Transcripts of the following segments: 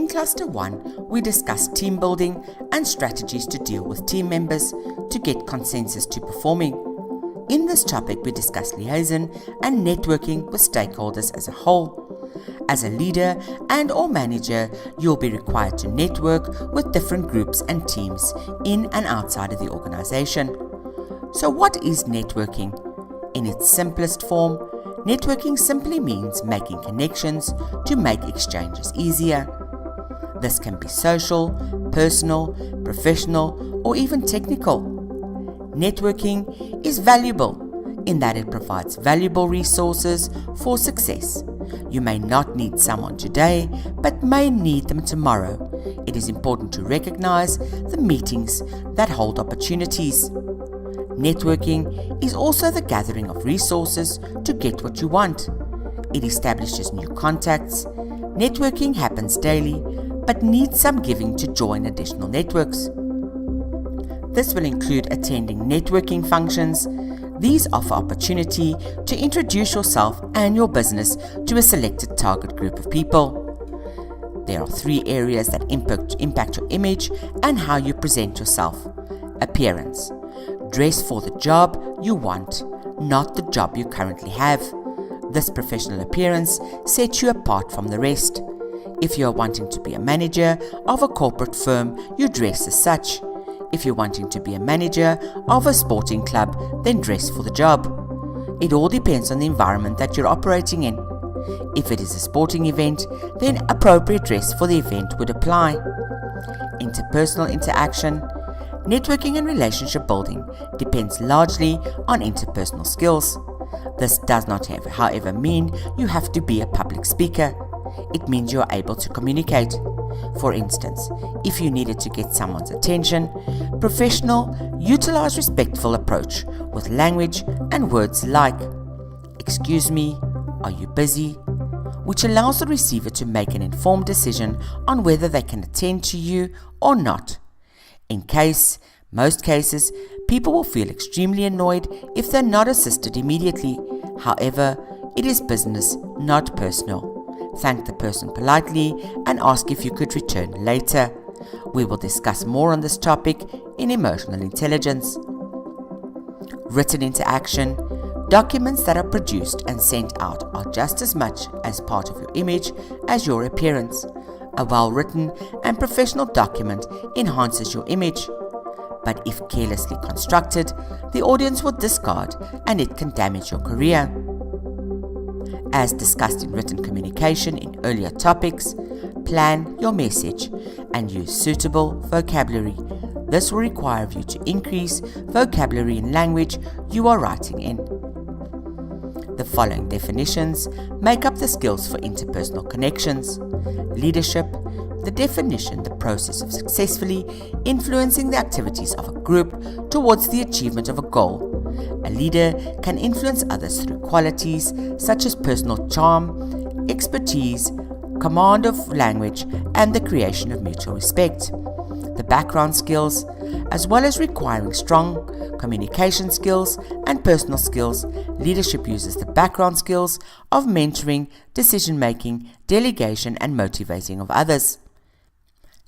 Cluster 1, we discuss team building and strategies to deal with team members to get consensus to performing. In this topic, we discuss liaison and networking with stakeholders as a whole. As a leader and/or manager, you'll be required to network with different groups and teams in and outside of the organization. So what is networking? In its simplest form, networking simply means making connections to make exchanges easier. This can be social, personal, professional, or even technical. Networking is valuable in that it provides valuable resources for success. You may not need someone today, but may need them tomorrow. It is important to recognize the meetings that hold opportunities. Networking is also the gathering of resources to get what you want. It establishes new contacts. Networking happens daily, but needs some giving to join additional networks. This will include attending networking functions. These offer opportunity to introduce yourself and your business to a selected target group of people. There are 3 areas that impact your image and how you present yourself. Appearance. Dress for the job you want, not the job you currently have. This professional appearance sets you apart from the rest. If you are wanting to be a manager of a corporate firm, you dress as such. If you're wanting to be a manager of a sporting club, then dress for the job. It all depends on the environment that you're operating in. If it is a sporting event, then appropriate dress for the event would apply. Interpersonal interaction. Networking and relationship building depends largely on interpersonal skills. This does not however mean you have to be a public speaker. It means you are able to communicate. For instance, if you needed to get someone's attention, professional, utilize respectful approach with language and words like, "Excuse me, are you busy?" which allows the receiver to make an informed decision on whether they can attend to you or not. Most cases, people will feel extremely annoyed if they're not assisted immediately. However, it is business, not personal. Thank the person politely and ask if you could return later. We will discuss more on this topic in emotional intelligence. Written interaction. Documents that are produced and sent out are just as much as part of your image as your appearance. A well-written and professional document enhances your image. But if carelessly constructed, the audience will discard and it can damage your career. As discussed in written communication in earlier topics, plan your message and use suitable vocabulary. This will require you to increase vocabulary in language you are writing in. The following definitions make up the skills for interpersonal connections. Leadership. The definition, the process of successfully influencing the activities of a group towards the achievement of a goal. A leader can influence others through qualities such as personal charm, expertise, command of language, and the creation of mutual respect. The background skills, as well as requiring strong communication skills and personal skills, leadership uses the background skills of mentoring, decision-making, delegation, and motivating of others.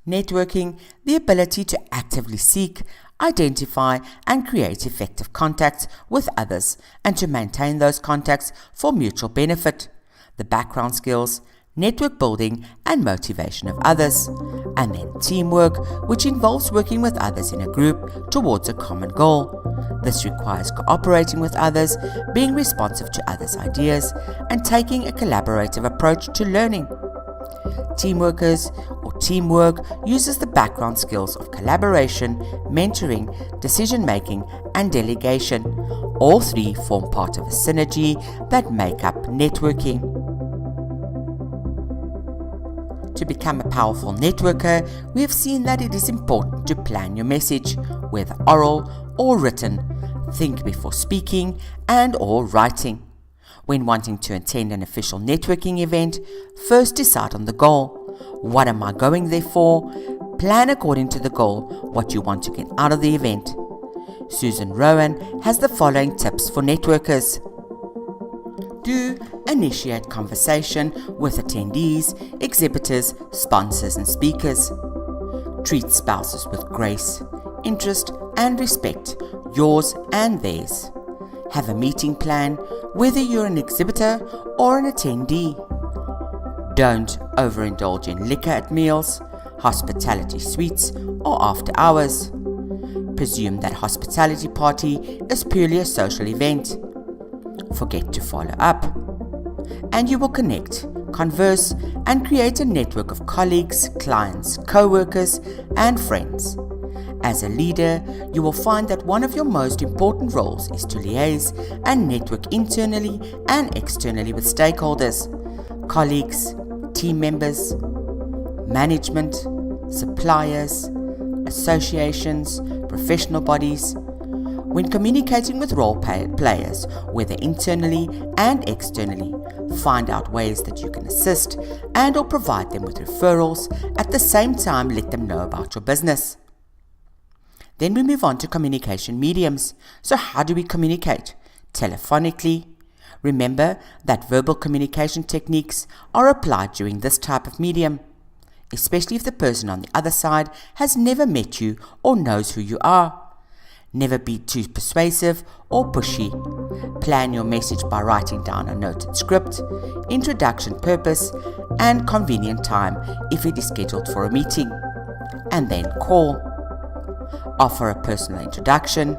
Networking, the ability to actively seek, identify, and create effective contacts with others and to maintain those contacts for mutual benefit. The background skills, network building, and motivation of others. And then teamwork, which involves working with others in a group towards a common goal. This requires cooperating with others, being responsive to others' ideas, and taking a collaborative approach to learning. Teamworkers or teamwork uses the background skills of collaboration, mentoring, decision-making, and delegation. All 3 form part of a synergy that make up networking. To become a powerful networker, we have seen that it is important to plan your message, whether oral or written. Think before speaking and/or writing. When wanting to attend an official networking event, first decide on the goal. What am I going there for? Plan according to the goal what you want to get out of the event. Susan Rowan has the following tips for networkers. Do initiate conversation with attendees, exhibitors, sponsors and speakers. Treat spouses with grace, interest and respect, yours and theirs. Have a meeting plan, whether you're an exhibitor or an attendee. Don't overindulge in liquor at meals, hospitality suites or after hours. Presume that hospitality party is purely a social event. Forget to follow up. And you will connect, converse, and create a network of colleagues, clients, co-workers, and friends. As a leader, you will find that one of your most important roles is to liaise and network internally and externally with stakeholders, colleagues, team members, management, suppliers, associations, professional bodies. When communicating with role players, whether internally and externally, find out ways that you can assist and or provide them with referrals. At the same time, let them know about your business. Then we move on to communication mediums. So how do we communicate? Telephonically. Remember that verbal communication techniques are applied during this type of medium, especially if the person on the other side has never met you or knows who you are. Never be too persuasive or pushy. Plan your message by writing down a noted script, introduction purpose, and convenient time if it is scheduled for a meeting. And then call. Offer a personal introduction.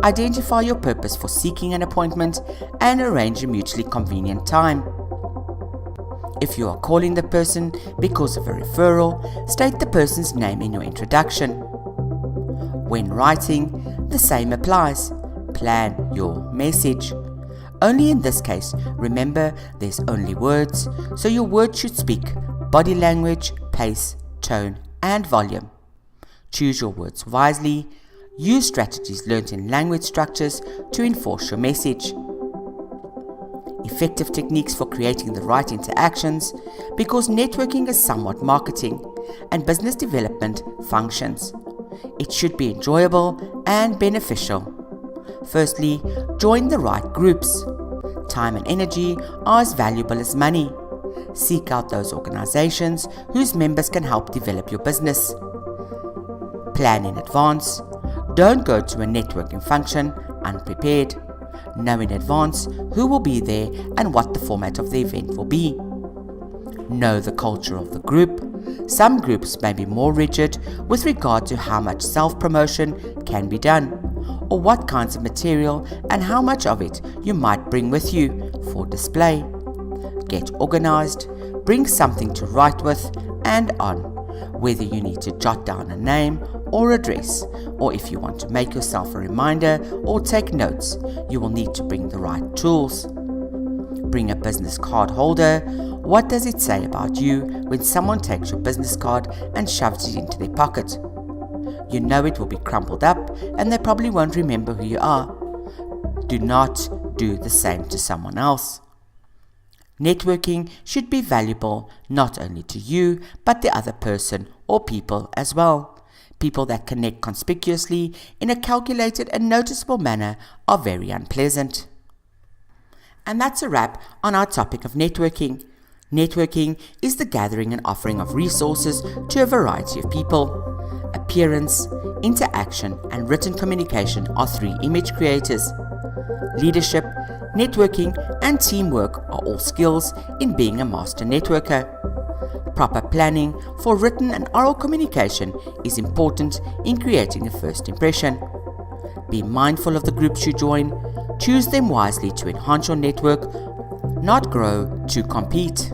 Identify your purpose for seeking an appointment and arrange a mutually convenient time. If you are calling the person because of a referral, state the person's name in your introduction. When writing, the same applies. Plan your message. Only in this case, remember there's only words, so your words should speak body language, pace, tone, and volume. Choose your words wisely. Use strategies learnt in language structures to enforce your message. Effective techniques for creating the right interactions, because networking is somewhat marketing and business development functions. It should be enjoyable and beneficial. Firstly, join the right groups. Time and energy are as valuable as money. Seek out those organizations whose members can help develop your business. Plan in advance. Don't go to a networking function unprepared. Know in advance who will be there and what the format of the event will be. Know the culture of the group. Some groups may be more rigid with regard to how much self-promotion can be done, or what kinds of material and how much of it you might bring with you for display. Get organized, bring something to write with and on, whether you need to jot down a name or address, or if you want to make yourself a reminder or take notes, you will need to bring the right tools. Bring a business card holder. What does it say about you when someone takes your business card and shoves it into their pocket? You know it will be crumpled up and they probably won't remember who you are. Do not do the same to someone else. Networking should be valuable not only to you, but the other person or people as well. People that connect conspicuously in a calculated and noticeable manner are very unpleasant. And that's a wrap on our topic of networking. Networking is the gathering and offering of resources to a variety of people. Appearance, interaction, and written communication are three image creators. Leadership, networking, and teamwork are all skills in being a master networker. Proper planning for written and oral communication is important in creating a first impression. Be mindful of the groups you join. Choose them wisely to enhance your network, not grow to compete.